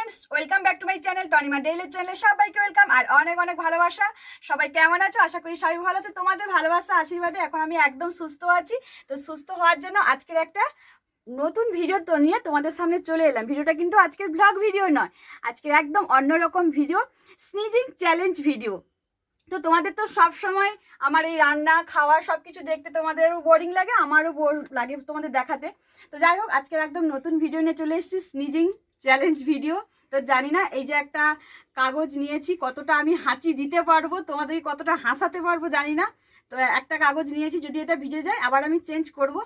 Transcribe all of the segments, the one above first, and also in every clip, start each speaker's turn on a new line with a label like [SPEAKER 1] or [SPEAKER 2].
[SPEAKER 1] Friends, welcome back to my channel Tanima daily চ্যানেলে সবাইকে welcome আর অনেক অনেক ভালোবাসা। সবাই কেমন আছো? আশা করি সবাই ভালো আছো। তোমাদের ভালোবাসা আশীর্বাদে এখন আমি একদম সুস্থ আছি। তো সুস্থ হওয়ার জন্য আজকের একটা নতুন ভিডিও তো নিয়ে তোমাদের সামনে চলে এলাম। ভিডিওটা কিন্তু আজকের ব্লগ ভিডিও নয়, আজকের একদম অন্যরকম ভিডিও, স্নিজিং চ্যালেঞ্জ ভিডিও। তো তোমাদের তো সব সময় আমার এই রান্না খাওয়া সব কিছু দেখতে তোমাদেরও বোরিং লাগে, আমারও বোর লাগে তোমাদের দেখাতে। তো যাই হোক, আজকের একদম নতুন ভিডিও নিয়ে চলে এসেছি, স্নিজিং চ্যালেঞ্জ ভিডিও। তো জানি না এই যে একটা কাগজ নিয়েছি কতটা আমি হাঁচি দিতে পারবো, তোমাদের কতটা হাসাতে পারবো জানি না। তো একটা কাগজ নিয়েছি, যদি এটা ভিজে যায় আবার আমি চেঞ্জ করব।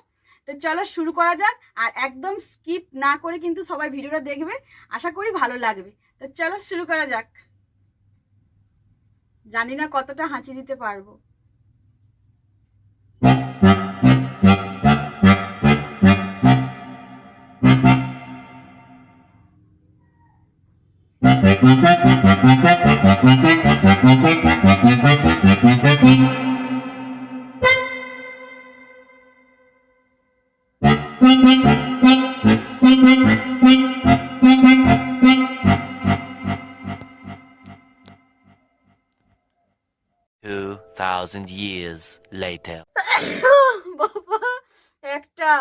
[SPEAKER 1] তো চলো শুরু করা যাক, আর একদম স্কিপ না করে কিন্তু সবাই ভিডিওটা দেখবে, আশা করি ভালো লাগবে। তো চলো শুরু করা যাক। জানি না কতটা হাঁচি দিতে পারবো।
[SPEAKER 2] $2,000 years later.
[SPEAKER 1] বাবা, একটা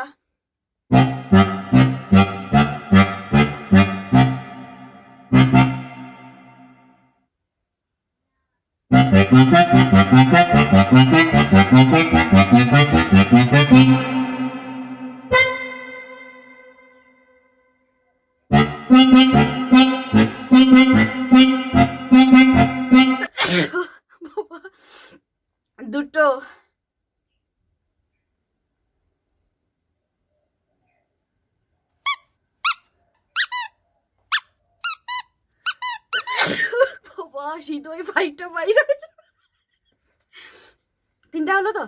[SPEAKER 1] বাবা, দুটো বাবা, হৃদয় ভাইটা বাইরে। তিনটা হলো তো?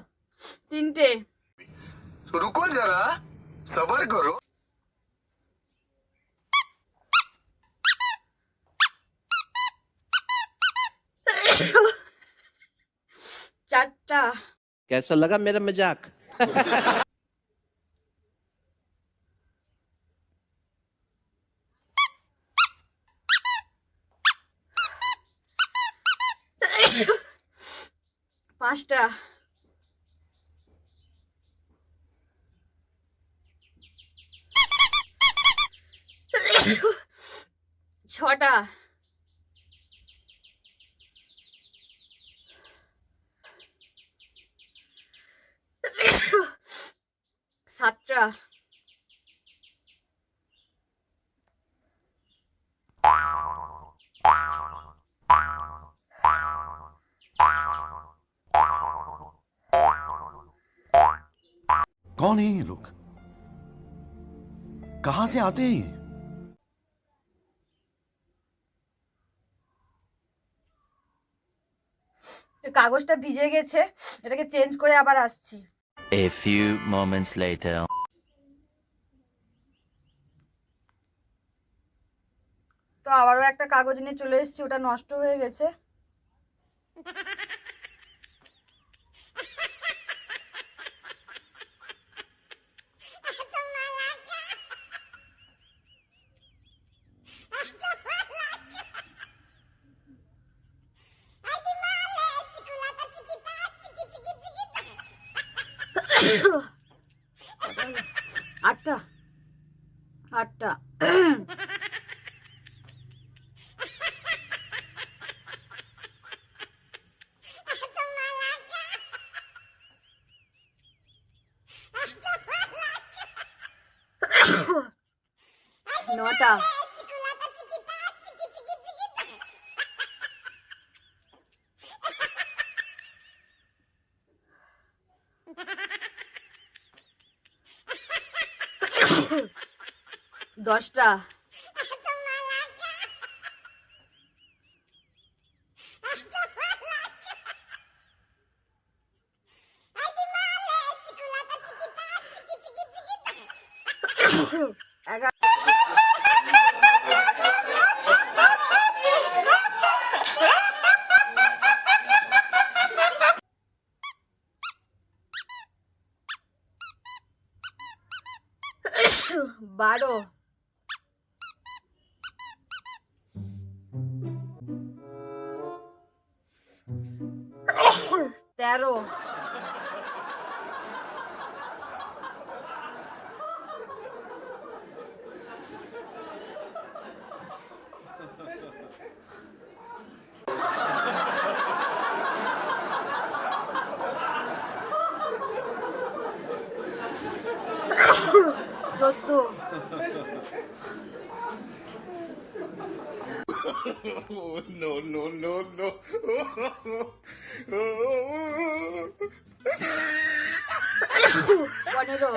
[SPEAKER 1] তিনটে।
[SPEAKER 3] रुको जरा सबर करो।
[SPEAKER 1] চারটা।
[SPEAKER 4] कैसा लगा मेरा मजाक?
[SPEAKER 1] পাঁচটা। ছটা। সাতটা।
[SPEAKER 5] कौन है ये लोग? कहां से आते हैं ये?
[SPEAKER 1] কাগজটা ভিজে গেছে, এটাকে চেঞ্জ করে আবার আসছি।
[SPEAKER 2] A few moments later.
[SPEAKER 1] তো আবারও একটা কাগজ নিয়ে চলে এসেছি, ওটা নষ্ট হয়ে গেছে। আটটা। আটটা। নটা। দশটা। এগারো। বারো। 13, চোদ্দো, পনেরো,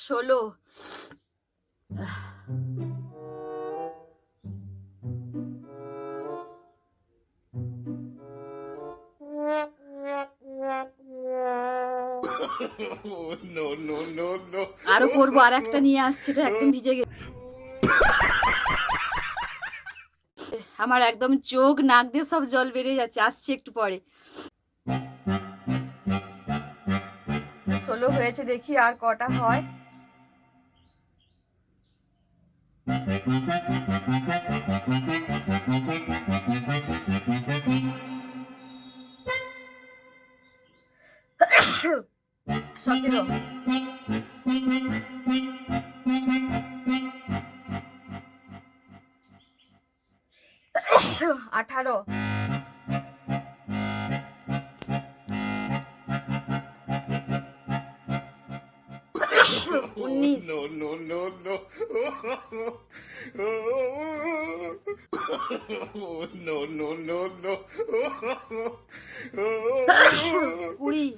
[SPEAKER 1] ষোলো, আরো করবো, আর একটা নিয়ে আসছে, এটা একদম ভিজে গেছে। আমার একদম চোখ নাক দিয়ে সব জল বেরিয়ে যাচ্ছে, আসছে একটু পরে। 16 হয়েছে, দেখি আর কটা হয়। সতেরো, 18, 19, 20,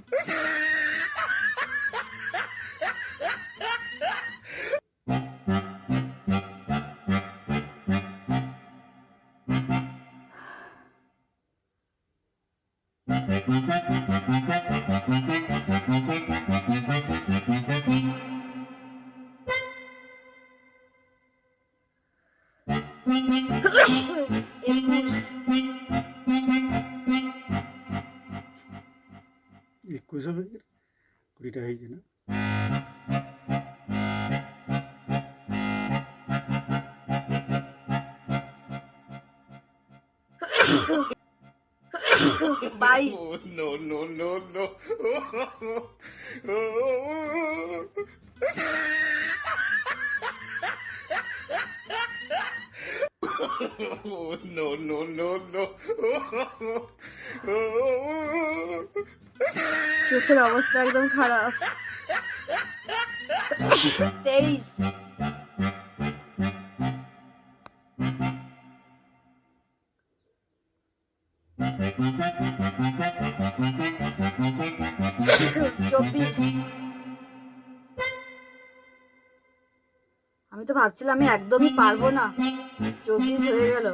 [SPEAKER 5] একুশ হবে, 20টা হয়েছে না?
[SPEAKER 1] বাইশ, চোখের অবস্থা একদম খারাপ। 23, চব্বিশ। আমি তো ভাবছিলাম আমি একদমই পারবো না, 24 হয়ে গেল।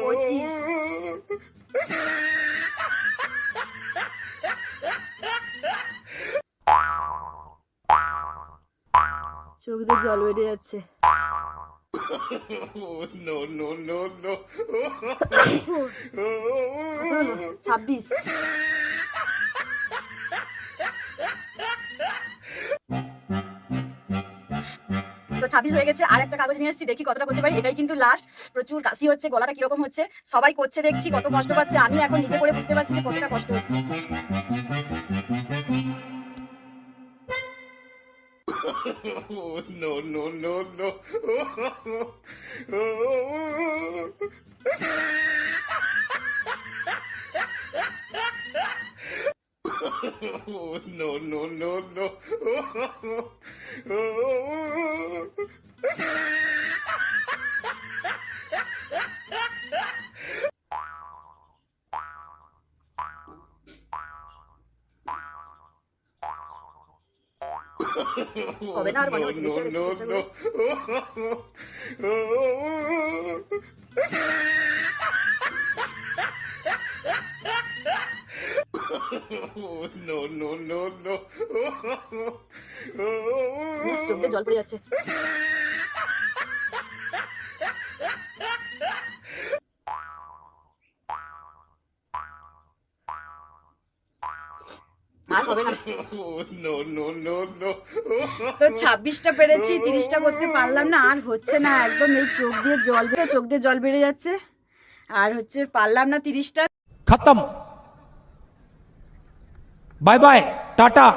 [SPEAKER 1] পঁচিশ, চোখ দিয়ে জল বেরিয়ে যাচ্ছে। 26, তো 26 হয়ে গেছে। আর একটা কাগজ নিয়ে এসেছি, দেখি কতটা করতে পারি। এটাই কিন্তু লাস্ট। প্রচুর কাশি হচ্ছে, গলাটা কিরকম হচ্ছে, সবাই করছে দেখছি, কত কষ্ট পাচ্ছে। আমি এখন নিজে করে বুঝতে পারছি যে কতটা কষ্ট হচ্ছে। হবে না আর মনে হচ্ছে, দেখি আর একটু চেষ্টা করি। চোখ দিয়ে জল পড়ে যাচ্ছে। আর হবে না। তো 26টা পেরেছি, 30টা করতে পারলাম না, আর হচ্ছে না একদম। এই চোখ দিয়ে জল বেড়ে যাচ্ছে, আর হচ্ছে পারলাম না 30টা।
[SPEAKER 6] खत्म bye bye tata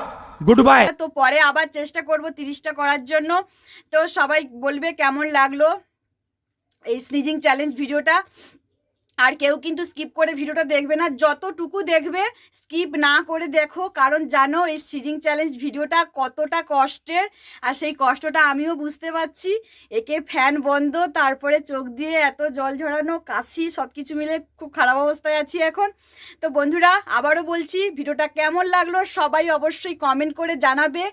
[SPEAKER 6] goodbye.
[SPEAKER 1] তো পরে আবার চেষ্টা করব 30টা করার জন্য। তো সবাই বলবে কেমন লাগলো এই স্নিজিং চ্যালেঞ্জ ভিডিওটা। আর কেউ কিন্তু স্কিপ করে ভিডিওটা দেখবে না, যতটুকু দেখবে স্কিপ না করে দেখো, কারণ জানো এই স্নিজিং চ্যালেঞ্জ ভিডিওটা কতটা কষ্টের, আর সেই কষ্টটা আমিও বুঝতে পারছি। একে ফ্যান বন্ধ, তারপরে চোখ দিয়ে এত জল ঝরানো, কাশি, সব কিছু মিলে খুব খারাপ অবস্থায় আছি এখন। তো বন্ধুরা আবারও বলছি, ভিডিওটা কেমন লাগলো সবাই অবশ্যই কমেন্ট করে জানাবে,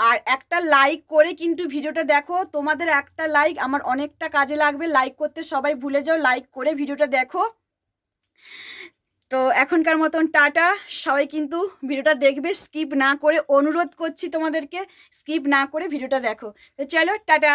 [SPEAKER 1] আর একটা লাইক করে কিন্তু ভিডিওটা দেখো। তোমাদের একটা লাইক আমার অনেকটা কাজে লাগবে, লাইক করতে সবাই ভুলে যাও, লাইক করে ভিডিওটা দেখো। তো এখনকার মতন টাটা। সবাই কিন্তু ভিডিওটা দেখবে স্কিপ না করে, অনুরোধ করছি তোমাদেরকে স্কিপ না করে ভিডিওটা দেখো। তো চলো টাটা।